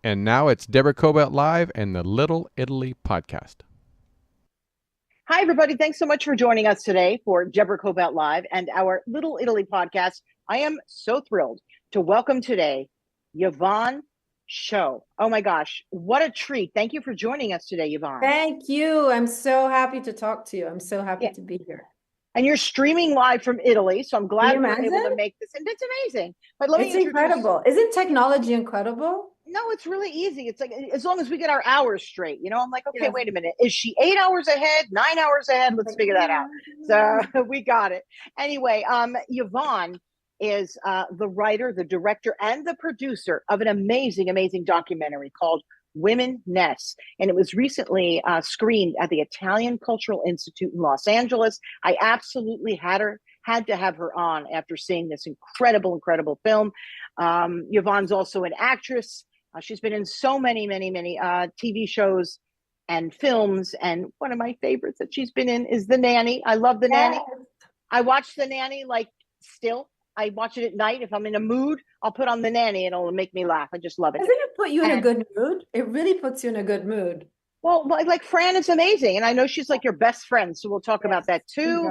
And now it's Deborah Cobalt Live and the Little Italy podcast. Hi, everybody. Thanks so much for joining us today for Deborah Cobalt Live and our Little Italy podcast. I am so thrilled to welcome today Yvonne Scio. Oh my gosh, what a treat. Thank you for joining us today, Yvonne. Thank you. I'm so happy to talk to you. I'm so happy Yeah. to be here. And you're streaming live from Italy, so I'm Can you glad we're able to imagine? make this. And it's amazing. But let me It's introduce. incredible. Isn't technology incredible? No, it's really easy. It's like as long as we get our hours straight, I'm like, okay, Yes. wait a minute. Is she 8 hours ahead, 9 hours ahead? Let's figure that out. So we got it. Anyway, Yvonne is the writer, the director, and the producer of an amazing documentary called Womeness. And it was recently screened at the Italian Cultural Institute in Los Angeles. I absolutely had to have her on after seeing this incredible film. Yvonne's also an actress. She's been in so many TV shows and films. And one of my favorites that she's been in is The Nanny. I love The Nanny. I watch The Nanny still. I watch it at night. If I'm in a mood, I'll put on The Nanny and it'll make me laugh. I just love it. Doesn't it put you in a good mood? It really puts you in a good mood. Well, like Fran is amazing. And I know she's like your best friend. So we'll talk about that too.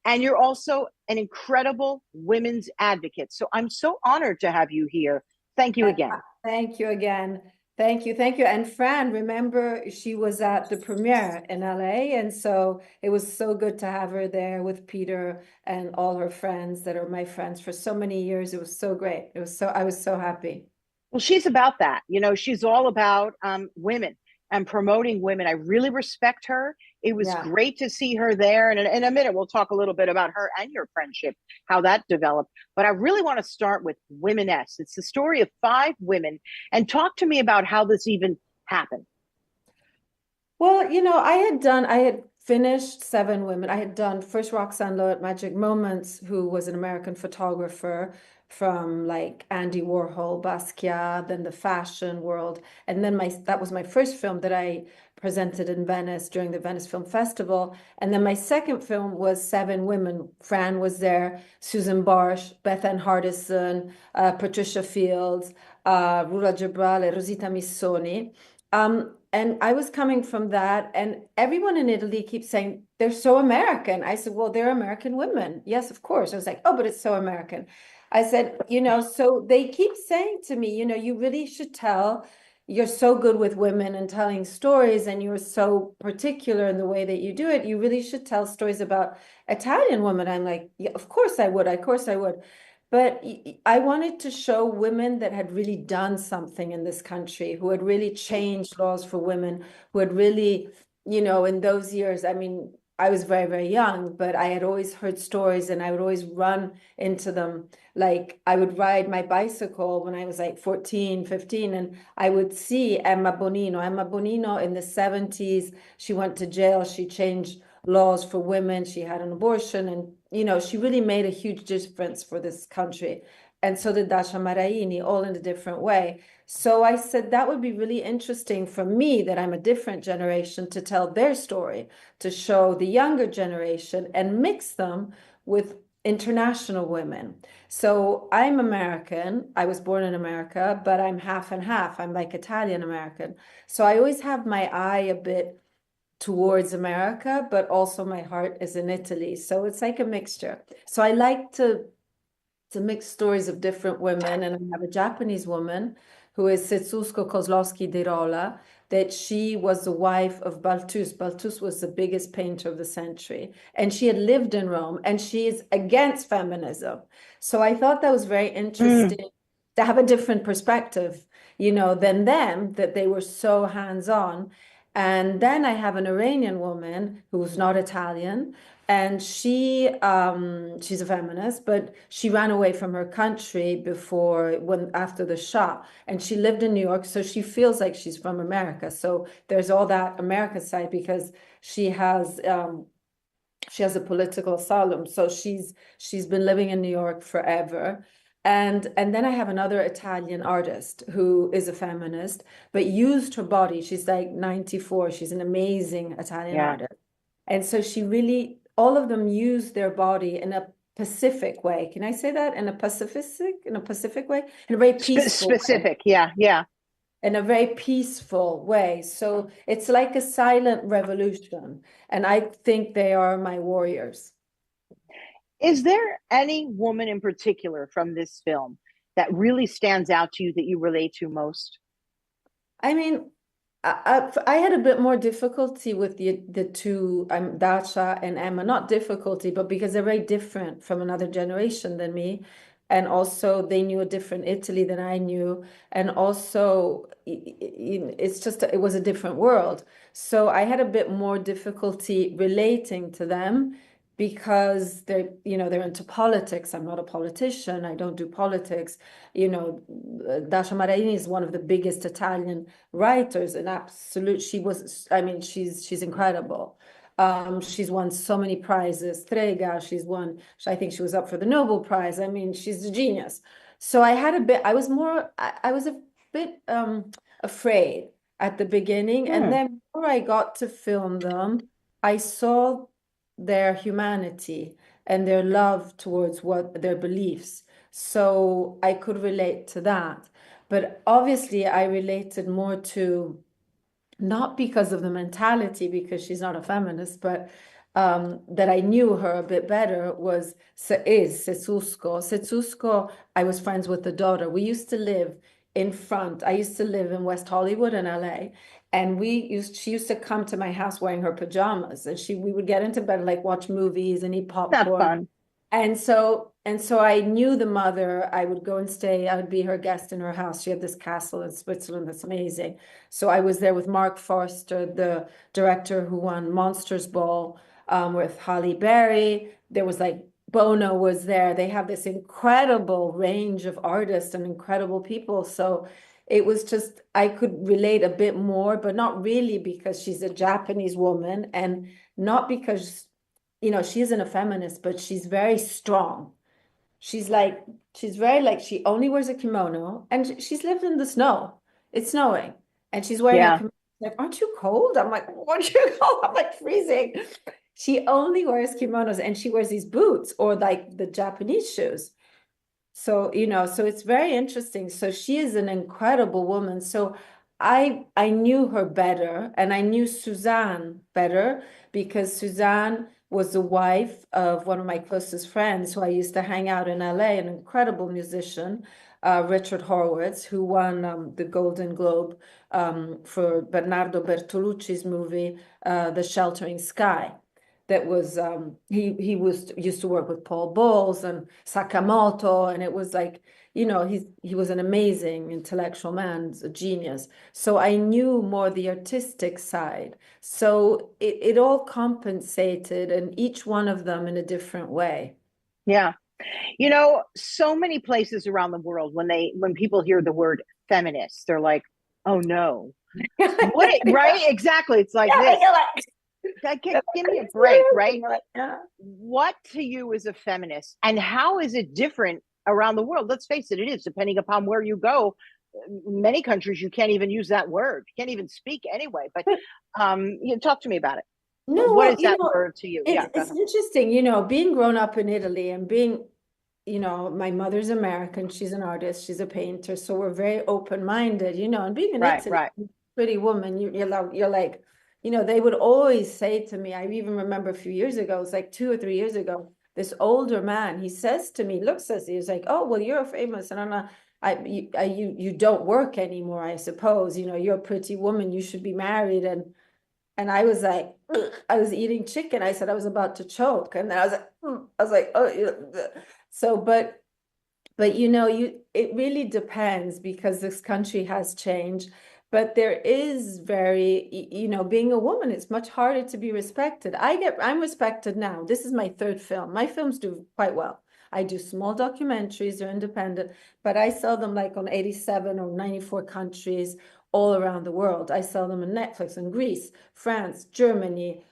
And you're also an incredible women's advocate. So I'm so honored to have you here. Thank you again. Thank you again. Thank you. And Fran, remember, she was at the premiere in LA. And so it was so good to have her there with Peter and all her friends that are my friends for so many years. It was so great. I was so happy. Well, she's about that. She's all about women and promoting women. I really respect her. It was great to see her there. And in a minute, we'll talk a little bit about her and your friendship, how that developed. But I really want to start with Womeness. It's the story of 5 women. And talk to me about how this even happened. Well, I had finished 7 women. I had done first Roxanne Lowe at Magic Moments, who was an American photographer from like Andy Warhol, Basquiat, then the fashion world. And then that was my first film that I presented in Venice during the Venice Film Festival. And then my second film was 7 women. Fran was there, Susan Barsh, Beth Ann Hardison, Patricia Fields, Rula Gibrale, Rosita Missoni. And I was coming from that, and everyone in Italy keeps saying, they're so American. I said, well, they're American women. Yes, of course. I was like, oh, but it's so American. I said, so they keep saying to me, you really should tell, you're so good with women and telling stories, and you're so particular in the way that you do it. You really should tell stories about Italian women. I'm like, yeah, of course I would. Of course I would. But I wanted to show women that had really done something in this country, who had really changed laws for women, who had really, in those years, I mean, I was very young, but I had always heard stories and I would always run into them. Like I would ride my bicycle when I was like 14, 15, and I would see Emma Bonino. Emma Bonino in the 70s, she went to jail, she changed laws for women, she had an abortion, and she really made a huge difference for this country. And so did Dasha Maraini, all in a different way. So I said that would be really interesting for me, that I'm a different generation, to tell their story, to show the younger generation and mix them with international women. So I'm American. I was born in America, but I'm half and half. I'm like Italian American. So I always have my eye a bit towards America, but also my heart is in Italy. So it's like a mixture. So I like to mix stories of different women. And I have a Japanese woman who is Setsuko Kozlowski de Rola, that she was the wife of Balthus. Balthus was the biggest painter of the century. And she had lived in Rome, and she is against feminism. So I thought that was very interesting to have a different perspective, than them, that they were so hands-on. And then I have an Iranian woman who's not Italian, and she's a feminist, but she ran away from her country after the Shah, and she lived in New York, so she feels like she's from America. So there's all that America side, because she has a political asylum, so she's been living in New York forever. And then I have another Italian artist who is a feminist, but used her body. She's like 94. She's an amazing Italian artist. And so all of them use their body in a Pacific way. Can I say that? In a Pacific way? In a very peaceful Specific, way. yeah. in a very peaceful way. So it's like a silent revolution. And I think they are my warriors. Is there any woman in particular from this film that really stands out to you that you relate to most? I mean, I had a bit more difficulty with the two, Dasha and Emma. Not difficulty, but because they're very different from another generation than me. And also they knew a different Italy than I knew. And also it's just, it was a different world. So I had a bit more difficulty relating to them because they're into politics. I'm not a politician. I don't do politics. Dasha Maraini is one of the biggest Italian writers, and absolute, I mean, she's incredible. She's won so many prizes. Strega, I think she was up for the Nobel Prize. I mean, she's a genius. So I was a bit afraid at the beginning, and then before I got to film them, I saw their humanity and their love towards what their beliefs. So I could relate to that. But obviously, I related more to, not because of the mentality, because she's not a feminist, but that I knew her a bit better is Setsuko. Setsuko, I was friends with the daughter. We used to live I used to live in West Hollywood in LA. And she used to come to my house wearing her pajamas, and we would get into bed, like watch movies and eat Not popcorn. fun. And so I knew the mother. I would go and stay. I would be her guest in her house. She had this castle in Switzerland that's amazing. So I was there with Mark Forster, the director who won Monsters Ball, with Halle Berry. There was like Bono was there. They have this incredible range of artists and incredible people. So it was just, I could relate a bit more, but not really, because she's a Japanese woman, and not because she isn't a feminist, but she's very strong. She's very like, she only wears a kimono, and she's lived in the snow. It's snowing, and she's wearing a Yeah. kimono. Like, aren't you cold? I'm like, aren't you cold? I'm like freezing. She only wears kimonos, and she wears these boots, or like the Japanese shoes. So, so it's very interesting. So she is an incredible woman. So I knew her better, and I knew Suzanne better, because Suzanne was the wife of one of my closest friends who I used to hang out in LA, an incredible musician, Richard Horowitz, who won the Golden Globe for Bernardo Bertolucci's movie, The Sheltering Sky. That was he used to work with Paul Bowles and Sakamoto, and it was like, he was an amazing intellectual man, a genius. So I knew more the artistic side. So it all compensated, and each one of them in a different way. Yeah. So many places around the world, when people hear the word feminist, they're like, oh no. What? Right? Exactly. It's like this. Give me a break, right? What to you is a feminist, and how is it different around the world? Let's face it, it is, depending upon where you go. Many countries, you can't even use that word. You can't even speak anyway. But talk to me about it. No, What is that word to you? It's interesting, being grown up in Italy, and being, my mother's American, she's an artist, she's a painter, so we're very open-minded, and being in Italy, pretty woman, you're like, they would always say to me, I even remember a few years ago, it was like 2 or 3 years ago, this older man, he says to me, looks at me, he's like, oh, well, you're famous, and I'm not, you don't work anymore, I suppose, you're a pretty woman, you should be married. And I was like, ugh. I was eating chicken. I said I was about to choke, and then I was like, oh, so, but it really depends, because this country has changed. But there is being a woman, it's much harder to be respected. I'm respected now. This is my third film. My films do quite well. I do small documentaries, they're independent, but I sell them like on 87 or 94 countries all around the world. I sell them on Netflix in Greece, France, Germany,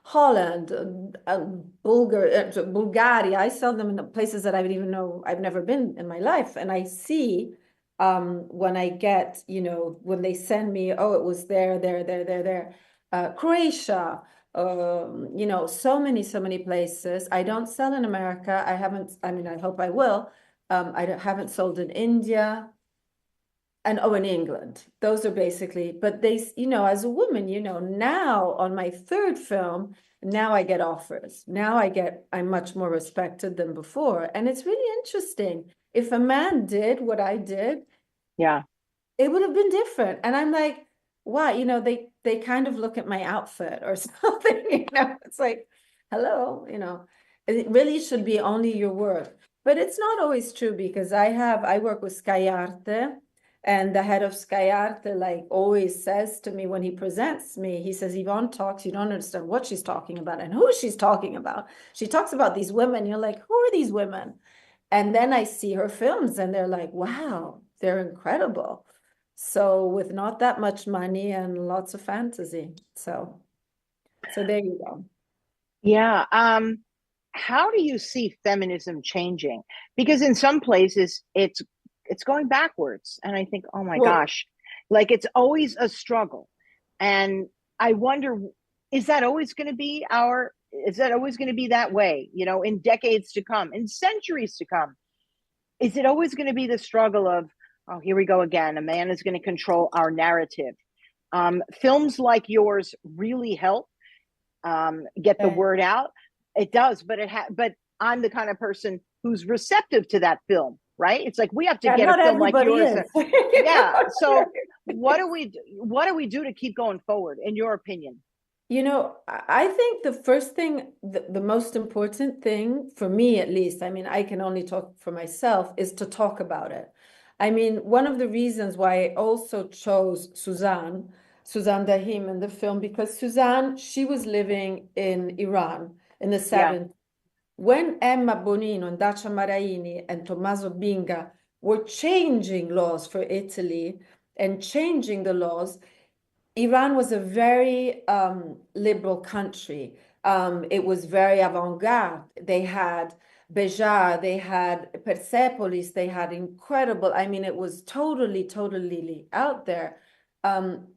Holland, Bulgaria. I sell them in places that I would even know I've never been in my life. And I see when I get, when they send me, oh, it was there, Croatia, so many places. I don't sell in America. I haven't, I mean, I hope I will. I haven't sold in India. and oh, in England. Those are basically, but they, you know, as a woman, you know, now on my third film, now I get offers. Now I'm much more respected than before. And it's really interesting. If a man did what I did, Yeah. it would have been different. And I'm like, why? You know, they kind of look at my outfit or something, you know, it's like, hello, you know, it really should be only your work. But it's not always true because I work with Sky Arte, and the head of Sky Arte like always says to me when he presents me, he says, Yvonne talks, you don't understand what she's talking about and who she's talking about. She talks about these women. You're like, who are these women? And then I see her films and they're like, wow, they're incredible. So with not that much money and lots of fantasy. So there you go. Yeah. How do you see feminism changing? Because in some places it's going backwards. And I think, oh my Well, gosh, like it's always a struggle. And I wonder, is that always going to be that way, you know, in decades to come, in centuries to come? Is it always going to be the struggle of, oh, here we go again, a man is going to control our narrative? Films like yours really help get the okay. word out. It does, but I'm the kind of person who's receptive to that film, right? It's like we have to Yeah, get a not film like everybody yours. is. Yeah. So what do we do to keep going forward, in your opinion? You know, I think the first thing, the most important thing for me, at least, I mean, I can only talk for myself, is to talk about it. I mean, one of the reasons why I also chose Suzanne Dahim in the film, because Suzanne, she was living in Iran in the Yeah. 70s. When Emma Bonino and Dacia Maraini and Tommaso Binga were changing laws for Italy and changing the laws, Iran was a very liberal country. It was very avant-garde. They had Bejar, they had Persepolis, they had incredible, I mean, it was totally, totally out there. Um,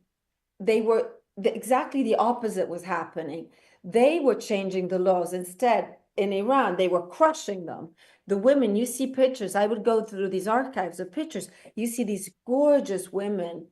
they were exactly the opposite was happening. They were changing the laws. Instead, in Iran, they were crushing them. The women, you see pictures. I would go through these archives of pictures. You see these gorgeous women,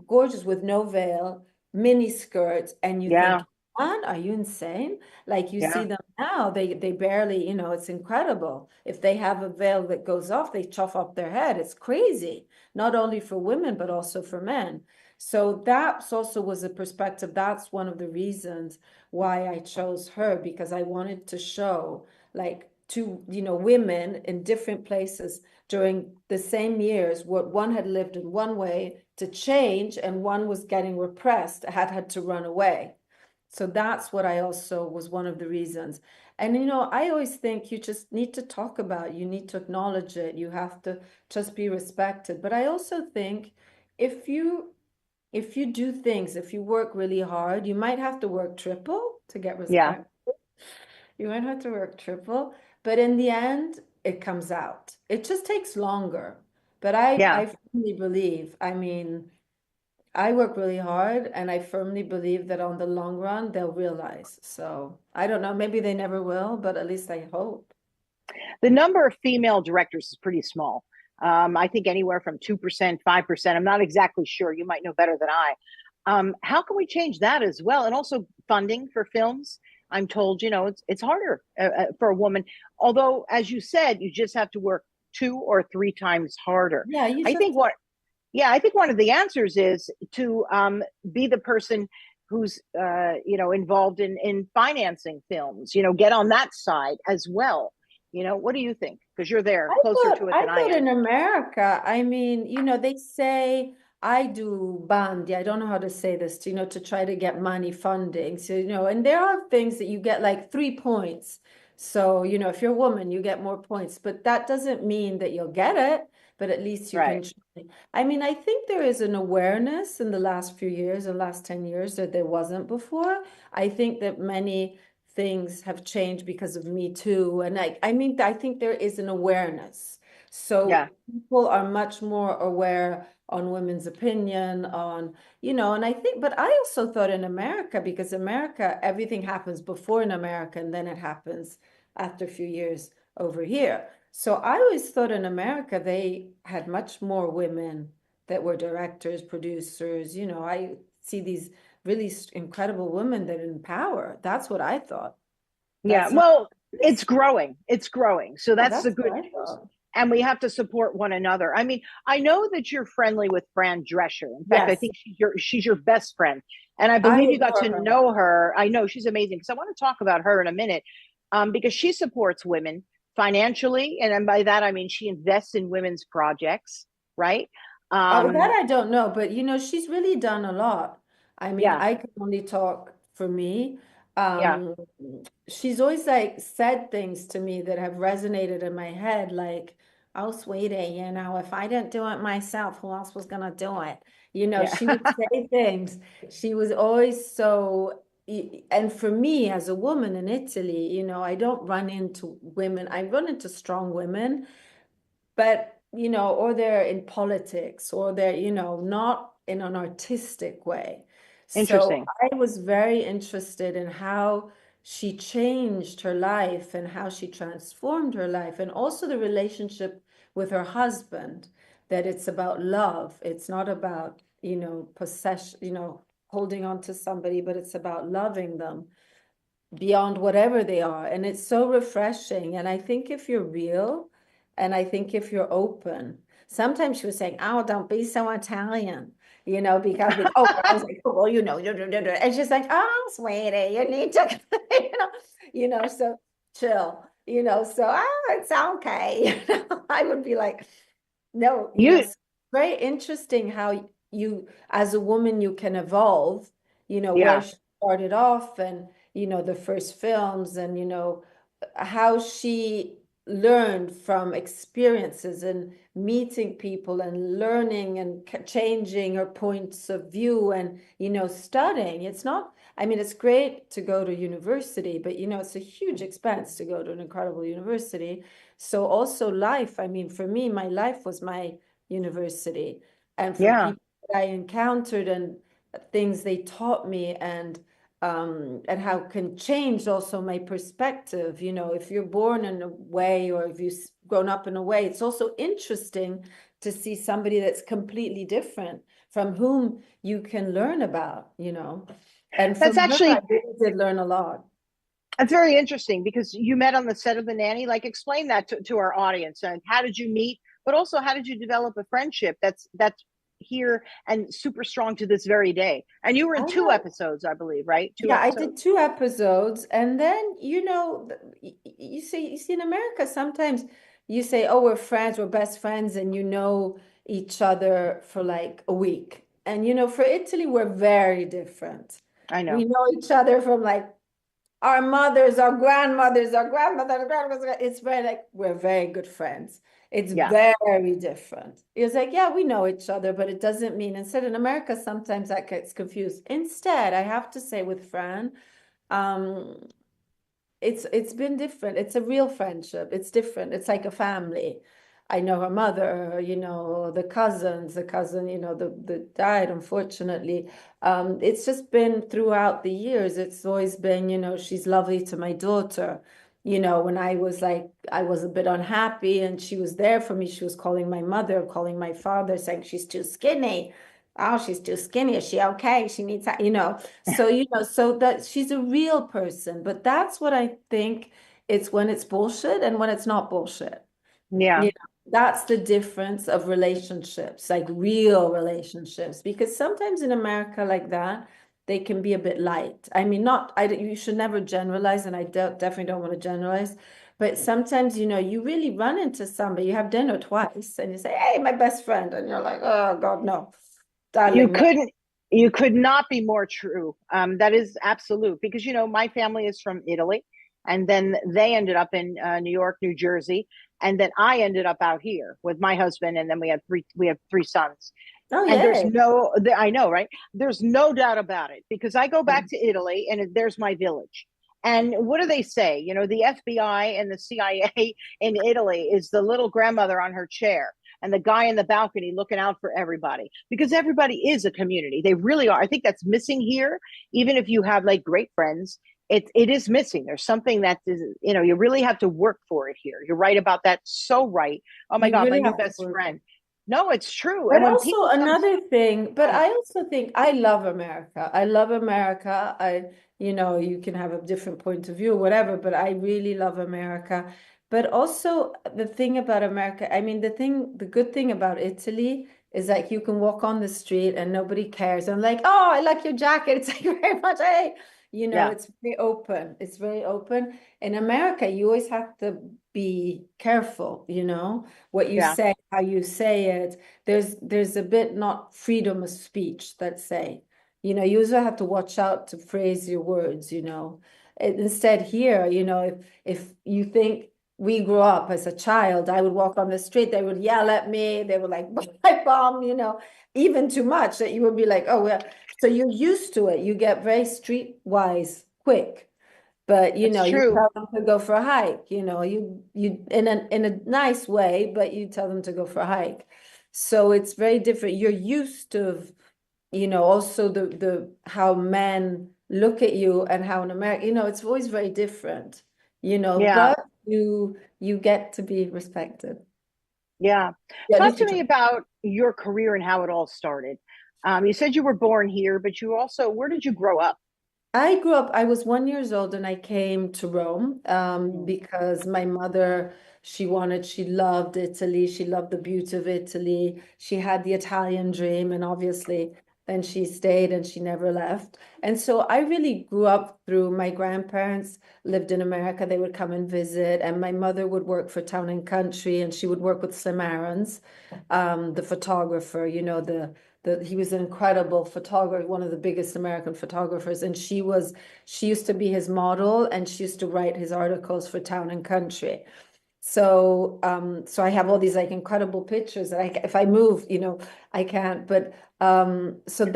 gorgeous with no veil, mini skirts, and you think, Yeah. man, are you insane? Like you see Yeah. them now, they barely, you know, it's incredible. If they have a veil that goes off, they chop off their head. It's crazy, not only for women, but also for men. So that also was a perspective. That's one of the reasons why I chose her, because I wanted to show like two, you know, women in different places during the same years, what one had lived in one way to change and one was getting repressed, had to run away. So that's what I also was one of the reasons. And you know, I always think you just need to talk about it, you need to acknowledge it, you have to just be respected. But I also think if you do things, if you work really hard, you might have to work triple to get Yeah. respect. You might have to work triple, but in the end, it comes out. It just takes longer. But Yeah. I firmly believe, I mean, I work really hard and I firmly believe that on the long run, they'll realize. So I don't know, maybe they never will, but at least I hope. The number of female directors is pretty small. I think anywhere from 2%, 5%. I'm not exactly sure. You might know better than I. How can we change that as well? And also funding for films. I'm told, you know, it's harder for a woman. Although, as you said, you just have to work 2 or 3 times harder. Yeah, you I just, think what, yeah, I think one of the answers is to be the person who's, involved in financing films. You know, get on that side as well. You know, what do you think? Because you're there closer to it I than I thought am. in America, I mean, you know, they say I do bandi. I don't know how to say this, you know, to try to get money funding. So, you know, and there are things that you get like 3 points. So, you know, if you're a woman, you get more points, but that doesn't mean that you'll get it, but at least you Right. can try. I mean, I think there is an awareness in the last few years, the last 10 years that there wasn't before. I think that many things have changed because of Me Too. And I mean, I think there is an awareness. Yeah. So people are much more aware on women's opinion, on, you know, and I think, but I also thought in America, because America, everything happens before in America and then it happens after a few years over here. So I always thought in America, they had much more women that were directors, producers. I see these really incredible women that are in power. That's what I thought. Yeah, That's not well, this. it's growing. It's growing. So Yeah, that's the that's good what I news. thought. And we have to support one another. I mean, I know that you're friendly with Fran Drescher. In fact, I Yes, think she's your best friend. And I I believe you got adore to her. know her. I know she's amazing because I want to talk about her in a minute, because she supports women financially. And by that, I mean she invests in women's projects, right? Oh, that Um, I don't know, but she's really done a lot. I mean, yeah, I can only talk for me. yeah, Um, she's always like said things to me that have resonated in my head, like, "Oh, sweetie, if I didn't do it myself, who else was gonna do it?" yeah. She would say things. She was always so, and for me as a woman in Italy, I don't run into women. I run into strong women, but or they're in politics, or they're not in an artistic way. So Interesting. I was very interested in how she changed her life and how she transformed her life, and also the relationship with her husband, that it's about love. It's not about possession, holding on to somebody, but it's about loving them beyond whatever they are. And it's so refreshing. And I think if you're real, and I think if you're open, sometimes she was saying, "Oh, don't be so Italian," because oh, I was like, "Oh, well, and she's like, "Oh, sweetie, you need to," so chill, so, it's okay. I would be like, no, You, it's very interesting how you, as a woman, you can evolve, where yeah, she started off, and, the first films, and, how she learned from experiences and meeting people and learning and changing her points of view, and, studying. It's not, I mean, it's great to go to university, but, it's a huge expense to go to an incredible university. So also life, I mean, for me, my life was my university. And from yeah. people that I encountered, and things they taught me, and how can change also my perspective. If you're born in a way, or if you've grown up in a way, it's also interesting to see somebody that's completely different, from whom you can learn about. And That's from her, I actually really did learn a lot. That's very interesting because you met on the set of The Nanny. Like, explain that to our audience. And how did you meet? But also, how did you develop a friendship that's here and super strong to this very day? And you were I in two know. episodes, I believe, right? Two Yeah, I did episodes. 2 episodes, and then you see in America sometimes you say, "Oh, we're friends, we're best friends," and you know each other for like a week. And for Italy, we're very different. I We know. know each other from like our mothers, our grandmothers, our grandmothers, grandmothers. It's very like we're very good friends. It's Yeah. very different. It's like, yeah, we know each other, but it doesn't mean. Instead, in America, sometimes that gets confused. Instead, I have to say with Fran, um, it's been different. It's a real friendship. It's different. It's like a family. I know her mother, the cousin, that died, unfortunately. It's just been throughout the years. It's always been, she's lovely to my daughter. When I was like, I was a bit unhappy, and she was there for me. She was calling my mother, calling my father, saying she's too skinny. Oh, she's too skinny. Is she okay? She needs, so that she's a real person. But that's what I think, it's when it's bullshit and when it's not bullshit. Yeah. You that's the difference of relationships, like real relationships, because sometimes in America like that, they can be a bit light. I mean, not, you should never generalize, and I definitely don't want to generalize, but sometimes, you really run into somebody, you have dinner twice, and you say, "Hey, my best friend," and you're like, "Oh God, no, You darling, no." couldn't you could not be more true. That is absolute because my family is from Italy, and then they ended up in New York, New Jersey, and then I ended up out here with my husband, and then we have three sons. Oh, And yeah. I know, right? There's no doubt about it because I go back to Italy and there's my village. And what do they say? The FBI and the CIA in Italy is the little grandmother on her chair and the guy in the balcony looking out for everybody because everybody is a community. They really are. I think that's missing here. Even if you have like great friends, it is missing. There's something that is, you really have to work for it here. You're right about that. So right. Oh my You God, my really new have to best work. friend. No, it's true. But And when also people come, another thing, but oh, I also think I love America. I love America. You can have a different point of view or whatever, but I really love America. But also the thing about America, I mean, the good thing about Italy is like you can walk on the street and nobody cares. I'm like, oh, I like your jacket. It's like very much, hey, yeah, it's very open. It's very open. In America, you always have to be careful, what you yeah, say, how you say it. There's a bit not freedom of speech, let's say. You also have to watch out to phrase your words. Instead here, if you think we grew up as a child, I would walk on the street, they would yell at me, they would like bye bomb, even too much that you would be like, oh well. So you're used to it. You get very streetwise quick. But it's you true. tell them to go for a hike, you in a nice way, but you tell them to go for a hike. So it's very different. You're used to, also the how men look at you and how in America, it's always very different, Yeah, but you get to be respected. yeah. Yeah, at Talk least to you me try. about your career and how it all started. You said you were born here, but you also, where did you grow up? I was 1 years old and I came to Rome Mm. because my mother, she loved Italy. She loved the beauty of Italy. She had the Italian dream, and obviously then she stayed and she never left. And so I really grew up through my grandparents lived in America. They would come and visit, and my mother would work for Town and Country, and she would work with Slim Aarons, the photographer, he was an incredible photographer, one of the biggest American photographers, and she used to be his model, and she used to write his articles for Town and Country. So I have all these like incredible pictures that if I move, I can't. But so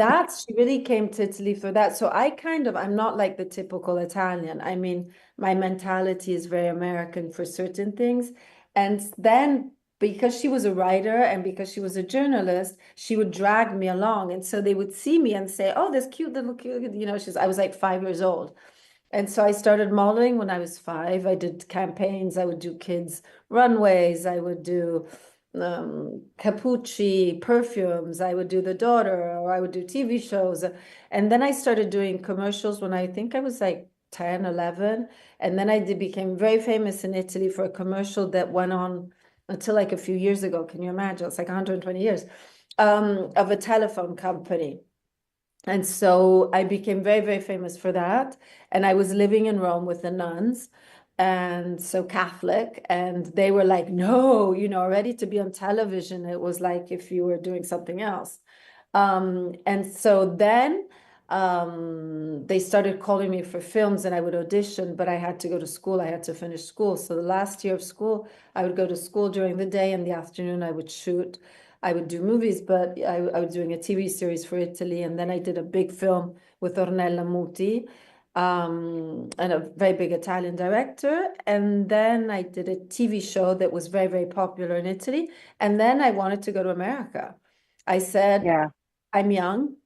she really came to Italy for that. So I'm not like the typical Italian. I mean, my mentality is very American for certain things. And then because she was a writer and because she was a journalist, she would drag me along. And so they would see me and say, oh, this cute little cute, I was like 5 years old. And so I started modeling when I was 5. I did campaigns. I would do kids' runways. I would do Capucci perfumes. I would do The Daughter, or I would do TV shows. And then I started doing commercials when I think I was like 10, 11. And then became very famous in Italy for a commercial that went on until like a few years ago. Can you imagine? It's like 120 years of a telephone company. And so I became very, very famous for that. And I was living in Rome with the nuns, and so Catholic. And they were like, no, ready to be on television. It was like if you were doing something else. And so then they started calling me for films and I would audition, but I had to go to school. I had to finish school. So the last year of school, I would go to school during the day. In the afternoon, I would shoot. I would do movies, but I was doing a TV series for Italy. And then I did a big film with Ornella Muti, and a very big Italian director. And then I did a TV show that was very, very popular in Italy. And then I wanted to go to America. I said, Yeah, I'm young.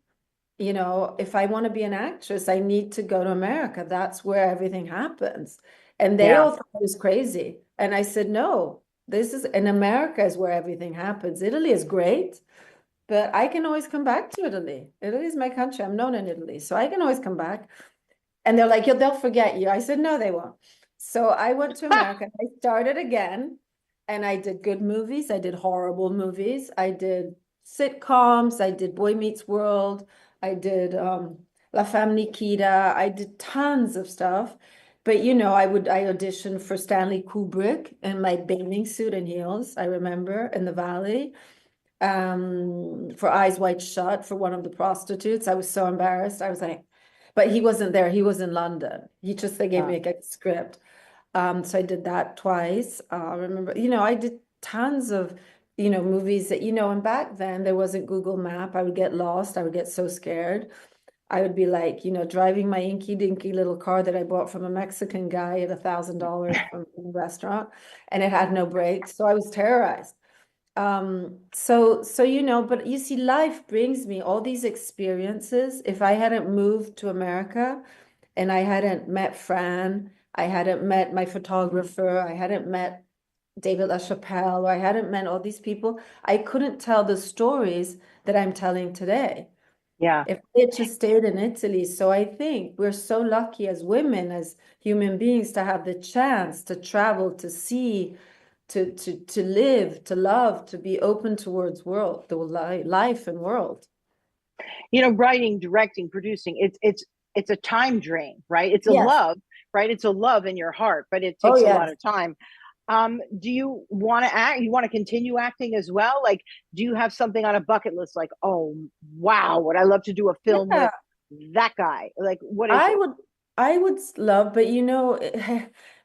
If I want to be an actress, I need to go to America. That's where everything happens. And they yeah, all thought it was crazy. And I said, no, this is in America is where everything happens. Italy is great, but I can always come back to Italy. Italy is my country. I'm known in Italy, so I can always come back. And they're like, they'll forget you. I said, no, they won't. So I went to America. I started again, and I did good movies. I did horrible movies. I did sitcoms. I did Boy Meets World. I did La Femme Nikita. I did tons of stuff. But I auditioned for Stanley Kubrick in my bathing suit and heels, I remember, in the Valley, for Eyes Wide Shut for one of the prostitutes. I was so embarrassed. I was like, but he wasn't there. He was in London. They gave me a script. So I did that twice. I remember, I did tons of, movies that, and back then there wasn't Google Map. I would get lost. I would get so scared. I would be like, driving my inky dinky little car that I bought from a Mexican guy at $1,000 from a restaurant, and it had no brakes. So I was terrorized. But you see, life brings me all these experiences. If I hadn't moved to America and I hadn't met Fran, I hadn't met my photographer, I hadn't met David LaChapelle, or I hadn't met all these people, I couldn't tell the stories that I'm telling today Yeah. if they just stayed in Italy. So I think we're so lucky as women, as human beings, to have the chance to travel, to see, to live, to love, to be open towards world, the life and world. You know, writing, directing, producing, it's a time drain, right? It's a Yes. love, right? It's a love in your heart, but it Oh, takes a lot yes. of time. Do you want to act? You want to continue acting as well? Like, do you have something on a bucket list? Like, oh wow, would I love to do a film Yeah. with that guy? Like, what is I it? would I would love, but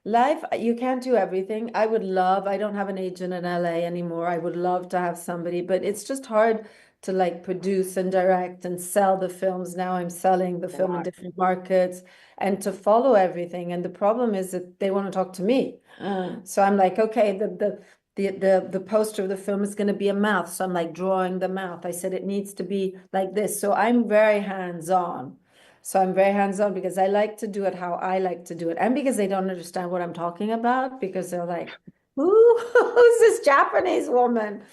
life, you can't do everything. I would love, I don't have an agent in LA anymore. I would love to have somebody, but it's just hard to like produce and direct and sell the films. Now I'm selling the film in God. different markets and to follow everything. And the problem is that they want to talk to me. So I'm like, okay, the poster of the film is going to be a mouth. So I'm like drawing the mouth. I said it needs to be like this. So I'm very hands-on. So I'm very hands-on because I like to do it how I like to do it. And because they don't understand what I'm talking about, because they're like, who's this Japanese woman?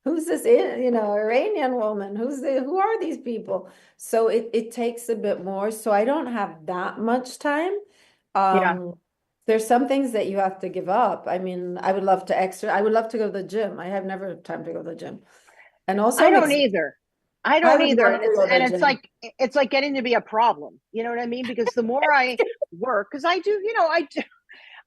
Who's this, Iranian woman? Who are these people? So it takes a bit more. So I don't have that much time. Yeah, There's some things that you have to give up. I mean, I would love to I would love to go to the gym. I have never had time to go to the gym. And also I I'm don't ex either. I I don't would either. love to go to the gym. It's like getting to be a problem. You know what I mean? Because the more I work, because I do,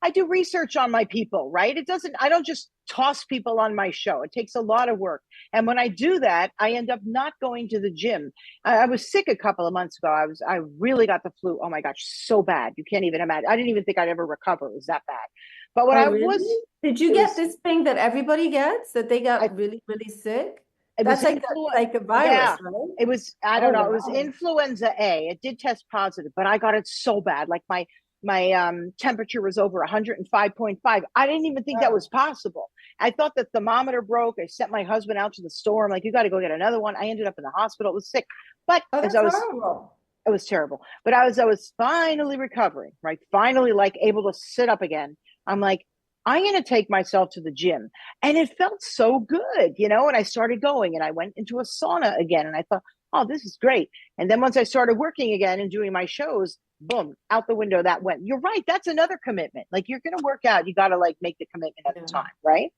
I do research on my people, right? I don't just toss people on my show. It takes a lot of work. And when I do that, I end up not going to the gym. I was sick a couple of months ago. I really got the flu. Oh my gosh, so bad. You can't even imagine. I didn't even think I'd ever recover. It was that bad. But when Oh, I really? was, Did you it get was, this thing that everybody gets, that they I got really, really sick? it was That's influenza. like a virus, Yeah, right? it was. I Oh, don't know. It was wow. influenza A. It did test positive, but I got it so bad. Like my temperature was over 105.5. I didn't even think that was Wow. possible. I thought the thermometer broke. I sent my husband out to the store. I'm like, you got to go get another one. I ended up in the hospital. It was sick, but Oh, as that's I was, horrible. it was terrible. But I was finally recovering, right? Finally, like able to sit up again. I'm like, I'm going to take myself to the gym. And it felt so good, and I started going and I went into a sauna again. And I thought, oh, this is great. And then once I started working again and doing my shows, boom, out the window that went. You're right. That's another commitment. Like you're going to work out. You got to like make the commitment at the Yeah. time, right?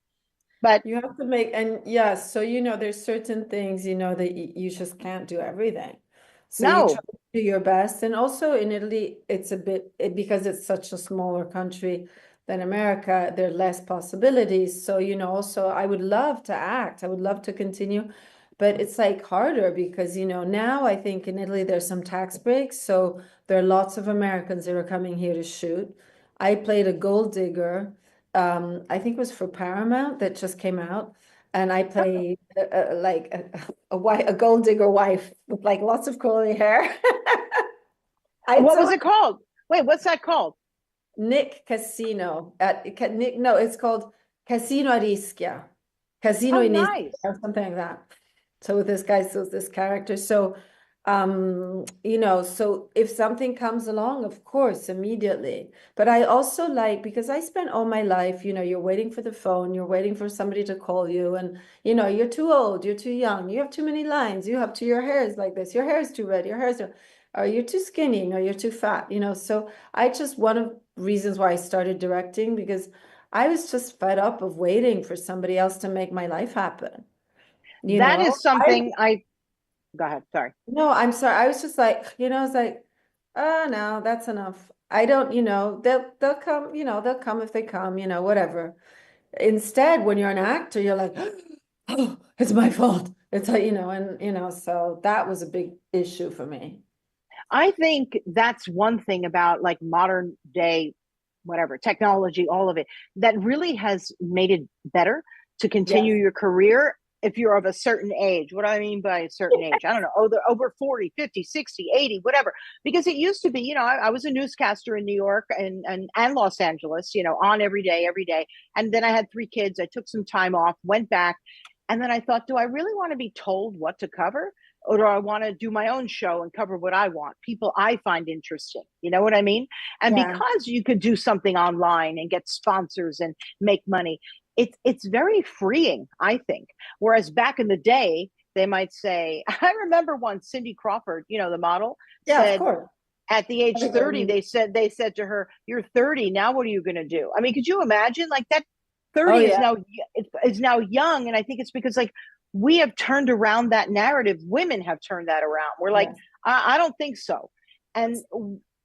But You have to make, and yes, so there's certain things, that you just can't do everything. So you try no, to do your best. And also in Italy, it's because it's such a smaller country than America, there are less possibilities. So, also I would love to act. I would love to continue, but it's like harder because, now I think in Italy there's some tax breaks. So there are lots of Americans that are coming here to shoot. I played a gold digger, I think it was for Paramount that just came out, and I played like a gold digger wife with like lots of curly hair. I what was told it called? Wait, what's that called? Nick Casino at Nick. No, it's called Casino a Rischia, Casino Oh, in Ischia, nice. or something like that. So with this guy, so this character. So, so if something comes along, of course, immediately. But I also like, because I spent all my life, you're waiting for the phone, you're waiting for somebody to call you, and you're too old, you're too young, you have too many lines, your hair is like this, your hair is too red, your hair is too, or you're too skinny, or you're too fat, So I just, one of the reasons why I started directing, because I was just fed up of waiting for somebody else to make my life happen. You That know, is I something I go ahead. Sorry. no, I'm sorry. I was just like, it's like, oh no, that's enough. I don't, they'll come, they'll come if they come, whatever. Instead, when you're an actor, you're like, oh, it's my fault. It's like, and so that was a big issue for me. I think that's one thing about like modern day, whatever, technology, all of it, that really has made it better to Yes. continue your career if you're of a certain age. What do I mean by a certain age? I don't know, over 40, 50, 60, 80, whatever. Because it used to be, I was a newscaster in New York and Los Angeles, on every day, every day. And then I had three kids. I took some time off, went back. And then I thought, do I really want to be told what to cover? Or do I want to do my own show and cover what I want, people I find interesting? You know what I mean? And Yeah. because you could do something online and get sponsors and make money, it's very freeing, I think. Whereas back in the day, they might say, I remember once Cindy Crawford, the model, Yeah, of said course. at the age 30, Everybody. they said to her, "You're 30 now. What are you going to do?" I mean, could you imagine? Like that Oh 30 yeah, is now young, and I think it's because like we have turned around that narrative. Women have turned that around. We're like, yes. I don't think so. And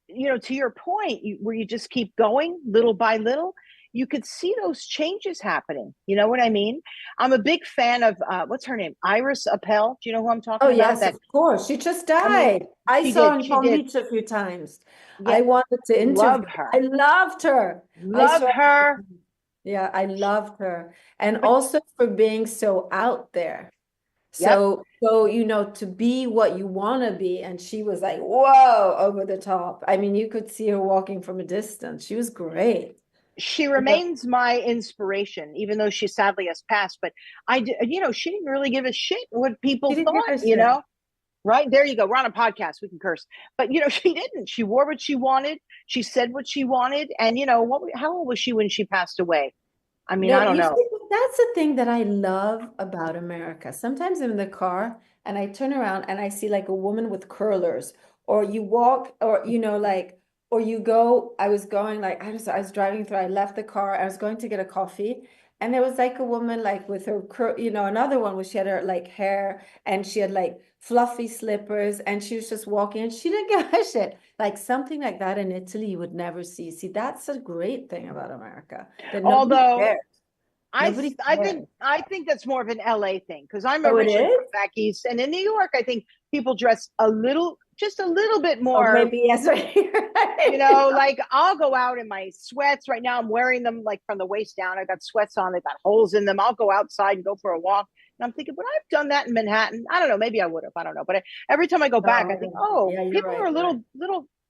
to your point, where you just keep going little by little, you could see those changes happening. You know what I mean? I'm a big fan of what's her name, Iris Appel. Do you know who I'm Oh talking about? yes, That of course. She just I mean, died. I she saw her did, in she Palm did. Beach a few times. Yeah, I wanted to interview love her. I her. loved her. I Love swear. her. Yeah, I loved her. And But also for being so out there. yep, So, to be what you want to be. And she was like, whoa, over the top. I mean, you could see her walking from a distance. She was great. she You know, remains my inspiration, even though she sadly has passed. But she didn't really give a shit what she people didn't give thought. a shit. Right there you go. We're on a podcast. We can curse, but she didn't. She wore what she wanted. She said what she wanted, and how old was she when she passed away? I mean, No, I don't you know. see, that's the thing that I love about America. Sometimes I'm in the car and I turn around and I see like a woman with curlers, or you walk, or or you go. I was going like I was driving through. I left the car. I was going to get a coffee, and there was like a woman like with her another one where she had her like hair and she had like fluffy slippers and she was just walking and she didn't give a shit. Like something like that in Italy you would never see. See, that's a great thing about America that nobody Although cares. I Nobody I think cares. I think that's more of an LA thing because I'm Oh, it originally is? from back east, and in New York, I think people dress just a little bit Oh, more. maybe yes, right. Like I'll go out in my sweats right now. I'm wearing them like from the waist down. I got sweats on. They got holes in them. I'll go outside and go for a walk. And I'm thinking, would I have done that in Manhattan? I don't know. Maybe I would have. I don't know. But every time I go back, I think, No, oh, yeah, you're people right, are a you're right.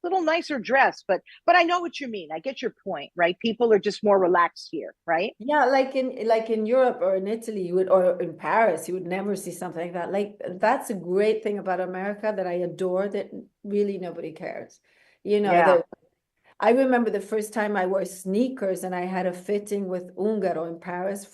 little nicer dressed. But I know what you mean. I get your point, right? People are just more relaxed here, right? Yeah, like in Europe or in Italy, or in Paris, you would never see something like that. Like that's a great thing about America that I adore, that really nobody cares. Yeah. That I remember the first time I wore sneakers and I had a fitting with Ungaro in Paris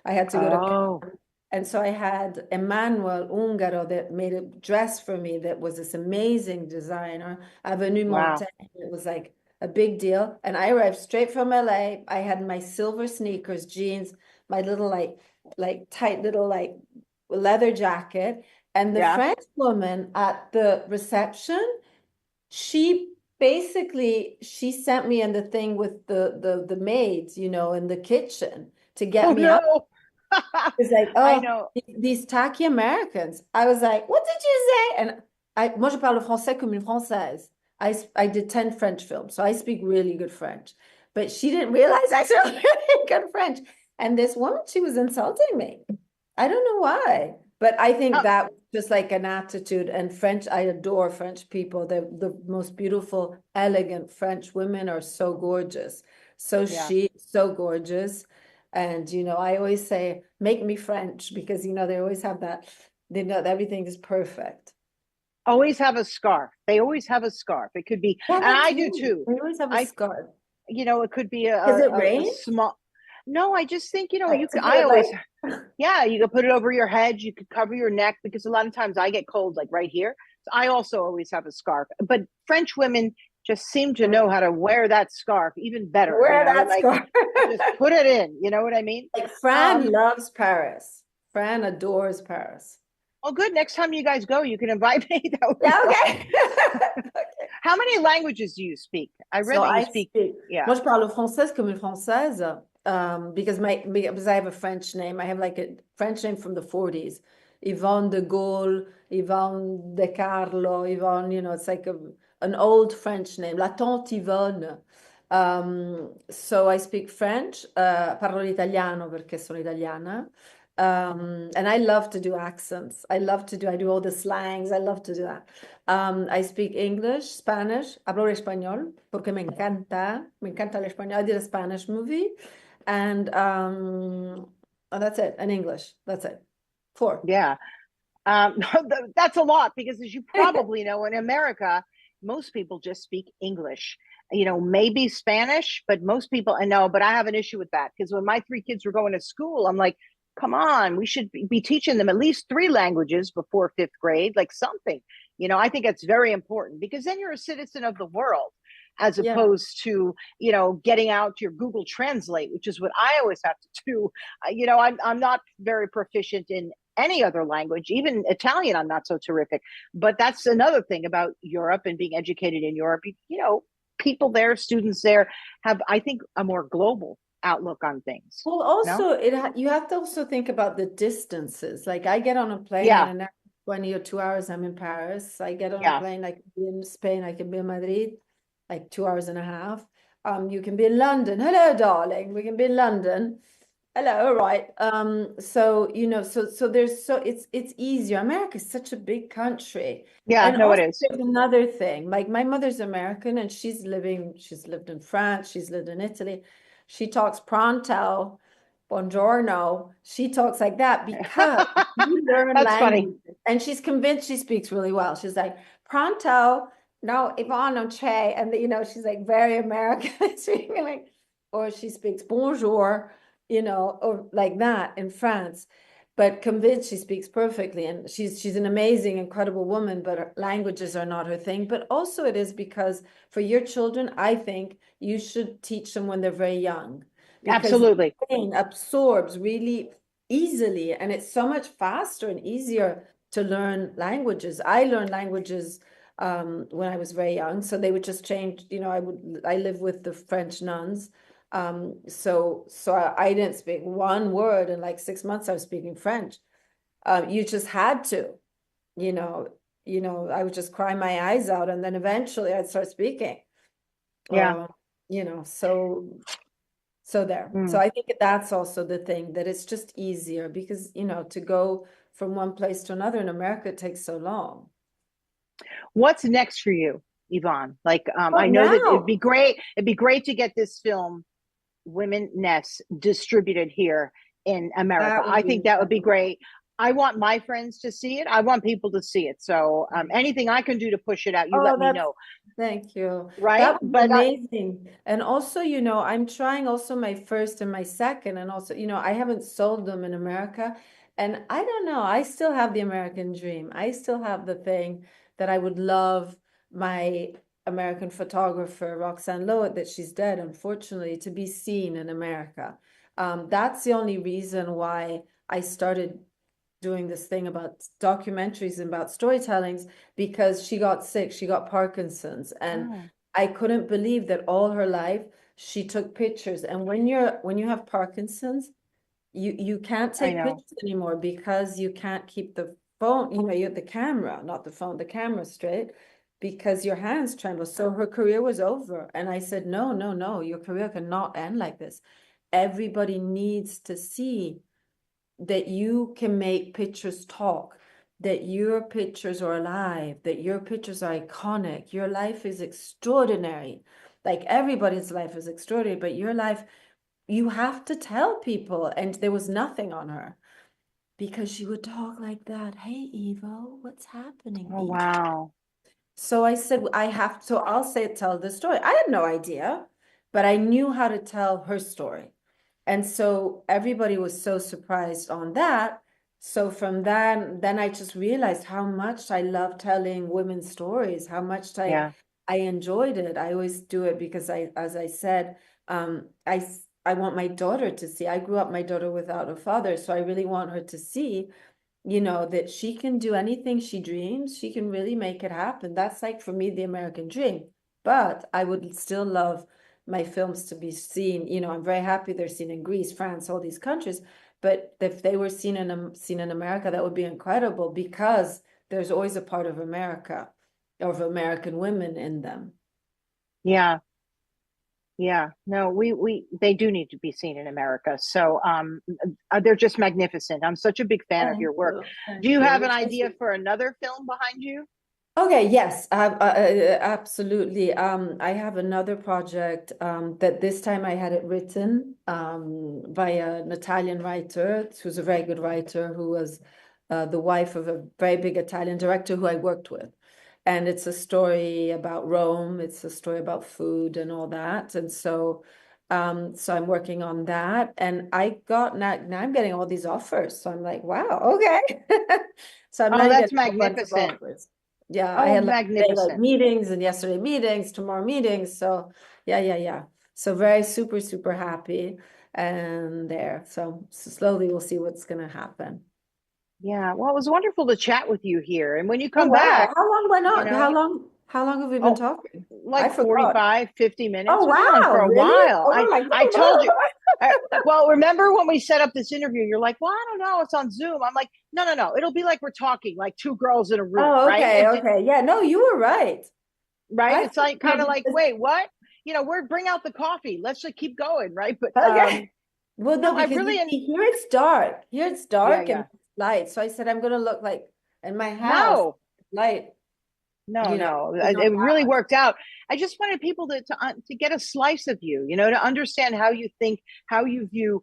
I had to go to Oh, Cannes. And so I had Emmanuel Ungaro that made a dress for me that was this amazing designer, Avenue wow. Montaigne. It was like a big deal. And I arrived straight from LA. I had my silver sneakers, jeans, my little like tight little like leather jacket. And the Yeah. French woman at the reception, she she sent me in the thing with the maids, in the kitchen to get Oh me up. no. It's like, I oh, know. these tacky Americans. I was like, what did you say? And moi je parle français comme une française. I did 10 French films, so I speak really good French. But she didn't realize I spoke really good French. And this woman, she was insulting me. I don't know why, but I think Uh, that was just like an attitude. And French, I adore French people. They're the most beautiful, elegant French women are so gorgeous. So yeah. so gorgeous. And, I always say, make me French because, they always have that, they know that everything is perfect. Always have a scarf. They always have a scarf. It could be, Yeah, and that's I do me. too. They always have a I, scarf. it could be Does it a rain? small. No, I just think Like to put I it always, like, yeah, you could put it over your head. You could cover your neck because a lot of times I get cold like right here. So I also always have a scarf. But French women just seem to know how to wear that scarf even better. wear that Like scarf. just put it in. You know what I mean? Like Fran Um, loves Paris. Fran adores Paris. oh, good. Next time you guys go, you can invite me. That would be Yeah, fun. okay. Okay. How many languages do you speak? I read So that you I speak. speak, Yeah. moi je parle française comme une française, because I have a French name. I have like a French name from the 40s. Yvonne de Gaulle, Yvonne de Carlo, Yvonne, it's like an old French name. La tante Yvonne. So I speak French, parlo l'italiano perché sono italiana. And I love to do accents. I do all the slangs. I love to do that. I speak English, Spanish, hablo español, porque me encanta el español. I did a Spanish movie, and that's it, and English, that's it. 4. Yeah. That's a lot because, as you probably know, in America, most people just speak English. maybe Spanish, but most people, I know, but I have an issue with that because when my three kids were going to school, I'm like, come on, we should be teaching them at least three languages before fifth grade, like something. I think that's very important because then you're a citizen of the world as Yeah. opposed to, getting out your Google Translate, which is what I always have to do. I'm not very proficient in any other language, even Italian, I'm not so terrific. But that's another thing about Europe and being educated in Europe. People there, students there have, I think, a more global outlook on things. Well, No? also you have to also think about the distances. Like I get on a plane Yeah. and in 20 or 2 hours I'm in Paris. I get on a Yeah. plane, I can be in Spain, I can be in Madrid, like 2 hours and a half. You can be in London. Hello, darling. We can be in London. Hello, right. So it's easier. America is such a big country. Yeah, And no, it also is. there's another thing. Like my mother's American and she's lived in France, she's lived in Italy. She talks pronto, buongiorno. She talks like that because you learn That's funny. language. And she's convinced she speaks really well. She's like, pronto, no, Yvonne, no che. And she's like very American. Speaking like, or she speaks bonjour, or like that in France, but convinced she speaks perfectly. And she's an amazing, incredible woman, but her languages are not her thing. But also it is because for your children, I think you should teach them when they're very young because the Absolutely. brain absorbs really easily and it's so much faster and easier to learn languages. I learned languages when I was very young. So they would just change, I live with the French nuns. So I didn't speak one word in like 6 months. I was speaking French. You just had to, you know, I would just cry my eyes out, and then eventually I'd start speaking. Yeah. So there. So I think that's also the thing, that it's just easier because to go from one place to another in America it takes so long. What's next for you, Yvonne? Like, Well, I know that now, it'd be great to get this film, Womeness, distributed here in America. that would I be think that would be incredible. great. I want my friends to see it. I want people to see it. So anything I can do to push it out, you let me know. Thank you. Right? That would be But amazing. And also, I'm trying also my first and my second, and also, I haven't sold them in America. And I don't know, I still have the American dream. I still have the thing that I would love my American photographer, Roxanne Lowe, that she's dead, unfortunately, to be seen in America. That's the only reason why I started doing this thing about documentaries and about storytellings, because she got sick, she got Parkinson's, and I couldn't believe that all her life she took pictures. And when you have Parkinson's, you can't I take know. pictures anymore because you can't keep the phone, you have the camera, not the phone, the camera straight, because your hands tremble. So her career was over. And I said, no, no, no, your career cannot end like this. Everybody needs to see that you can make pictures talk, that your pictures are alive, that your pictures are iconic. Your life is extraordinary. Like everybody's life is extraordinary, but your life, you have to tell people. And there was nothing on her because she would talk like that. Hey, Evo, what's happening? Oh, Evo? wow. So I said, I'll say, tell the story. I had no idea, but I knew how to tell her story. And so everybody was so surprised on that. So from then I just realized how much I love telling women's stories, how much Yeah. I enjoyed it. I always do it because as I said, I want my daughter to see. I grew up, my daughter without a father, so I really want her to see, that she can do anything she dreams. She can really make it happen. That's like for me the American dream. But I would still love my films to be seen. I'm very happy they're seen in Greece, France, all these countries. But if they were seen in America, that would be incredible because there's always a part of America, of American women in them. Yeah. Yeah, no, they do need to be seen in America. So they're just magnificent. I'm such a big fan of your work. Do you have an idea for another film behind you? Okay, yes, absolutely. I have another project that this time I had it written by an Italian writer who's a very good writer, who was the wife of a very big Italian director who I worked with. and it's a story about Rome. It's a story about food and all that. And so, so I'm working on that, and I got now I'm getting all these offers. So I'm like, wow, okay. So I'm Oh, now that's getting a bunch of magnificent. offers. Yeah, I Oh, had like today, like magnificent. meetings, and yesterday meetings, tomorrow meetings. So yeah. So very super happy and there. So slowly we'll see what's gonna happen. Yeah. Well, it was wonderful to chat with you here. And when you Oh come wow. back, How long went you on? know, How long have we been oh, talking? I like forgot. 45, 50 Oh minutes. We've been on for wow, a really? while. Oh I my I told you. God. Well, remember when we set up this interview, you're like, well, I don't know, it's on Zoom. I'm like, no. It'll be like we're talking, like two girls in a room, Oh, right? okay. Yeah, no, you were right. Right. I It's like kind forgot of like, because wait, what? We're bring out the coffee. Let's just keep going, right? But okay. Well, no, no, I because really you see, here it's dark. Here it's yeah, dark and yeah. it's light. So I said I'm gonna look like in my house, No, light, no. it's not It that really much. worked out. I just wanted people to get a slice of you, to understand how you think, how you view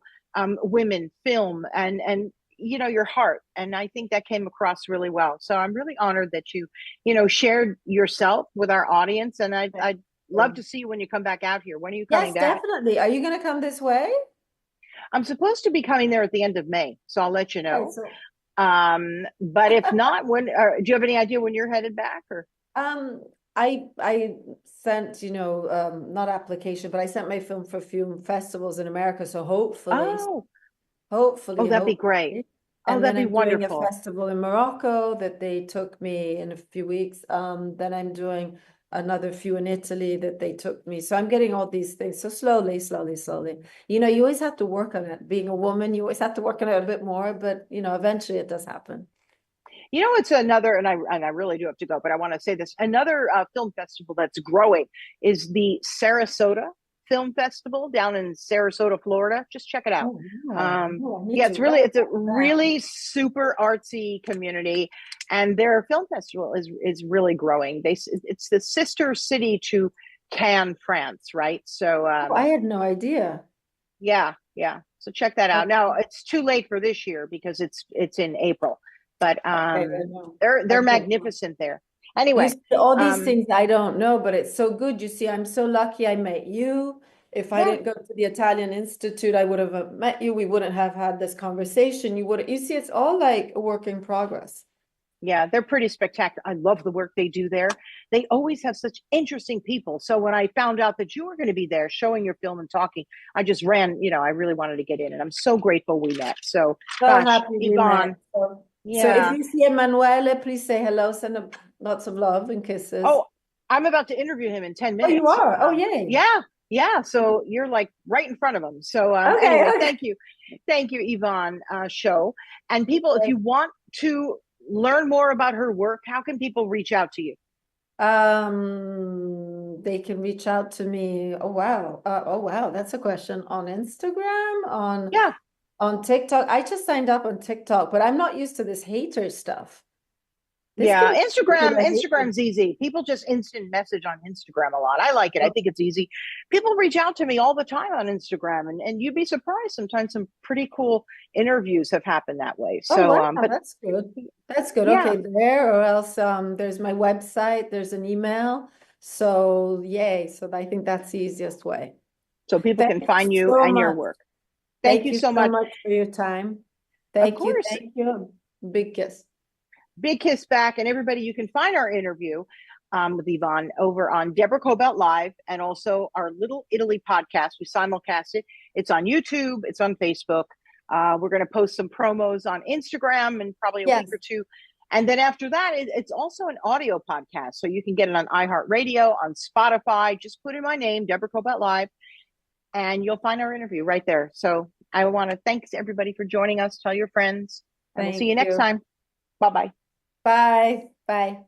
women, film, and your heart. And I think that came across really well. So I'm really honored that you shared yourself with our audience. And I'd love to see you when you come back out here. When are you coming Yes, back? definitely. Are you gonna come this way? I'm supposed to be coming there at the end of May, so I'll let you Okay, know. so But if not, do you have any idea when you're headed back? Or Um, I sent, not application, but I sent my film for film festivals in America. So oh, that'd be great. hopefully. Oh, And that'd then be I'm doing a wonderful. festival in Morocco that they took me in a few weeks. Then I'm doing another few in Italy that they took me. So I'm getting all these things. So slowly. You always have to work on it. Being a woman, you always have to work on it a bit more, but eventually it does happen. It's another, and I really do have to go, but I want to say this. Another film festival that's growing is the Sarasota Film Festival down in Sarasota, Florida. Just check it out. Oh, wow. Oh, I need Yeah, to write it's a that. really super artsy community, and their film festival is really growing. It's the sister city to Cannes, France, right? So Oh, I had no idea. yeah. So check that out. Now Okay, it's too late for this year because it's in April, but I know. they're Okay. magnificent there. You Anyway, see, all these um, things I don't know, but it's so good. You see, I'm so lucky I met you. If I yeah, didn't go to the Italian Institute, I would have met you. We wouldn't have had this conversation. You see, it's all like a work in progress. yeah, they're pretty spectacular. I love the work they do there. They always have such interesting people. So when I found out that you were going to be there showing your film and talking, I just ran, I really wanted to get in, and I'm so grateful we met. So So gosh, happy we met. Yvonne, So if yeah. you see Emanuele, please say hello. Send him lots of love and kisses. Oh, I'm about to interview him in 10 Oh, you minutes. are? Oh, yay. Yeah. So you're like right in front of him. So Okay, anyway, okay. thank you, Yvonne Show. And people, if you want to learn more about her work, how can people reach out to you? They can reach out to me. Oh wow, that's a question. On Instagram, Yeah, on TikTok. I just signed up on TikTok, but I'm not used to this hater stuff. This can yeah. be with a hater. Instagram's easy. People just instant message on Instagram a lot. I like it. I Oh, think it's easy. People reach out to me all the time on Instagram, and you'd be surprised. Sometimes some pretty cool interviews have happened that way. oh So, wow, but that's good. That's good. yeah, Okay, there or else there's my website, there's an email. So yay. So I think that's the easiest way. so people Thank can you find you so and your much. work. Thank Thank you you so so much. much for your time. Of Thank you. course. Thank you. Big kiss. Big kiss back. And everybody, you can find our interview with Yvonne over on Deborah Cobalt Live and also our Little Italy podcast. We simulcast it. It's on YouTube, it's on Facebook. We're going to post some promos on Instagram in probably a week Yes. or two. And then after that, it's also an audio podcast. So you can get it on iHeartRadio, on Spotify. Just put in my name, Deborah Cobalt Live, and you'll find our interview right there. So I want to thank everybody for joining us. Tell your friends, and we'll see Thank you next you. time. Bye bye. Bye. Bye.